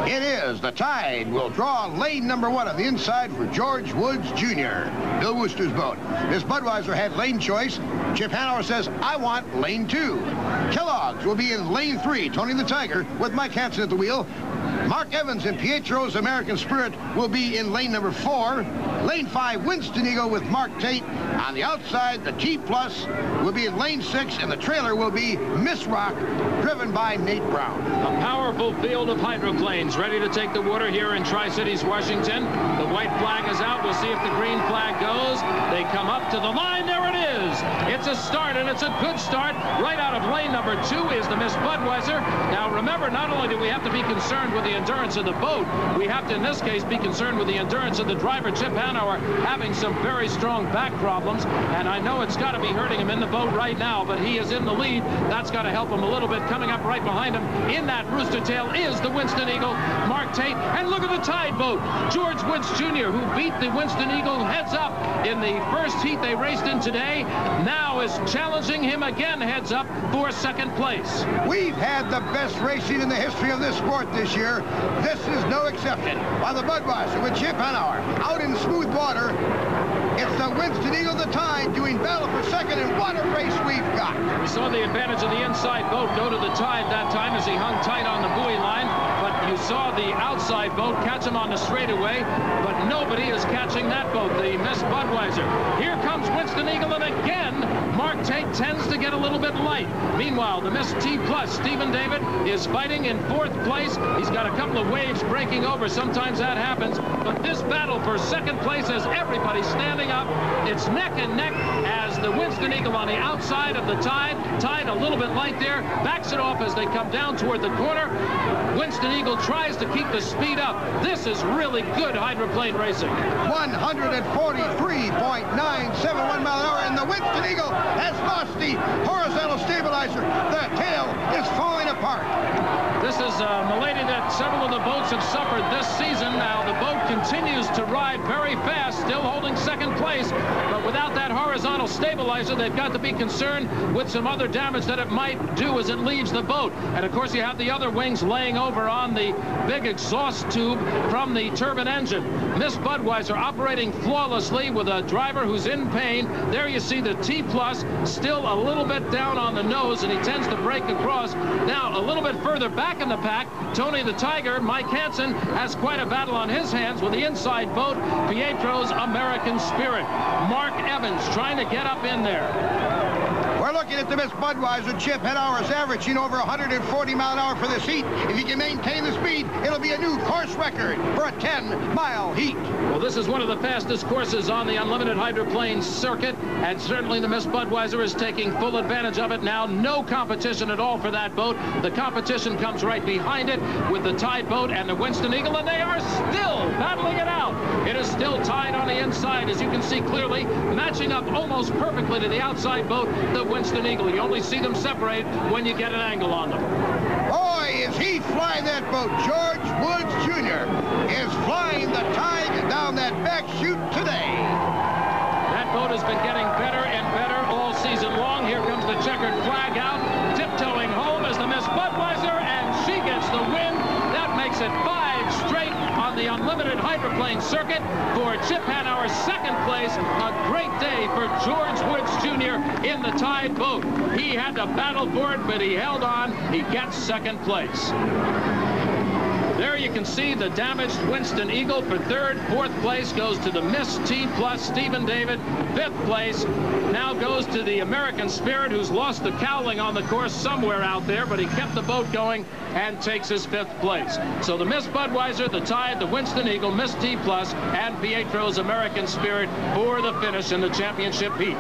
It is. The Tide will draw lane number 1 on the inside for George Woods Jr., Bill Wooster's boat. Miss Budweiser had lane choice. Chip Hanauer says, I want lane 2. Kellogg's will be in lane 3, Tony the Tiger, with Mike Hanson at the wheel. Mark Evans and Pietro's American Spirit will be in lane number 4. Lane 5, Winston Eagle with Mark Tate. On the outside, the T-Plus will be in lane 6, and the trailer will be Miss Rock, driven by Nate Brown. A powerful field of hydroplanes ready to take the water here in Tri-Cities, Washington. The white flag is out. We'll see if the green flag goes. They come up to the line. There it is. It's a start, and it's a good start. Right out of lane number 2 is the Miss Budweiser. Now, remember, not only do we have to be concerned with the endurance of the boat, we have to, in this case, be concerned with the endurance of the driver, Chip Hanauer, having some very strong back problems. And I know it's got to be hurting him in the boat right now, but he is in the lead. That's got to help him a little bit. Coming up right behind him in that rooster tail is the Winston Eagle, Mark Tate. And look at the Tide boat. George Woods Jr., who beat the Winston Eagle heads up in the first heat they raced in today, now is challenging him again heads up for second place. We've had the best racing in the history of this sport this year. This is no exception. By the Budweiser with Chip Hanauer out in smooth water. It's the Winston Eagle, the Tide, doing battle for second, and what a race we've got. We saw the advantage of the inside boat go to the Tide that time as he hung tight on the buoy line, but you saw the outside boat catch him on the straightaway, but nobody is catching that boat, the Miss Budweiser. Here comes Winston Eagle, and again, Mark Tate tends to get a little bit light. Meanwhile, the Miss T-Plus, Stephen David, is fighting in 4th place. He's got a couple of waves breaking over. Sometimes that happens, but this battle for second place has everybody standing up. It's neck and neck as the Winston Eagle on the outside of the Tide. Tide a little bit light there, backs it off as they come down toward the corner. Winston Eagle tries to keep the speed up. This is really good hydroplane racing. 143.971 mile an hour, and the Winston Eagle has lost the horizontal stabilizer. The tail is falling apart. This is a malady that several of the boats have suffered this season. Now, the boat continues to ride very fast, still holding second place, but without that horizontal stabilizer, they've got to be concerned with some other damage that it might do as it leaves the boat. And, of course, you have the other wings laying over on the big exhaust tube from the turbine engine. Miss Budweiser operating flawlessly with a driver who's in pain. There you see the T-Plus still a little bit down on the nose, and he tends to break across. Now, a little bit further back in the pack, Tony the Tiger, Mike Hanson, has quite a battle on his hands with the inside boat, Pietro's American Spirit. Mark Evans trying to get up in there. We're looking at the Miss Budweiser. Chip Hanauer's averaging over 140 mile an hour for this heat. If he can maintain the speed, it'll be a new course record for a 10-mile heat. Well, this is one of the fastest courses on the unlimited hydroplane circuit, and certainly the Miss Budweiser is taking full advantage of it now. No competition at all for that boat. The competition comes right behind it with the Tide boat and the Winston Eagle, and they are still battling it out. It is still Tide on the inside, as you can see clearly, matching up almost perfectly to the outside boat, the Winston Eagle. You only see them separate when you get an angle on them. Boy, is he flying that boat. George Woods Jr. is flying the Tide down that back chute today. That boat has been getting better and better all season long. Here comes the checkered flag out, tiptoeing home as the Miss Budweiser, and she gets the win. That makes it 5 straight on the unlimited hydroplane circuit for Chip Hanauer, second place. A great day for George Woods Jr. in the Tide boat. He had to battle for it, but he held on. He gets second place. There you can see the damaged Winston Eagle for 3rd. 4th place goes to the Miss T-Plus, Stephen David. 5th place now goes to the American Spirit, who's lost the cowling on the course somewhere out there, but he kept the boat going and takes his 5th place. So the Miss Budweiser, the Tide, the Winston Eagle, Miss T-Plus, and Pietro's American Spirit for the finish in the championship heat.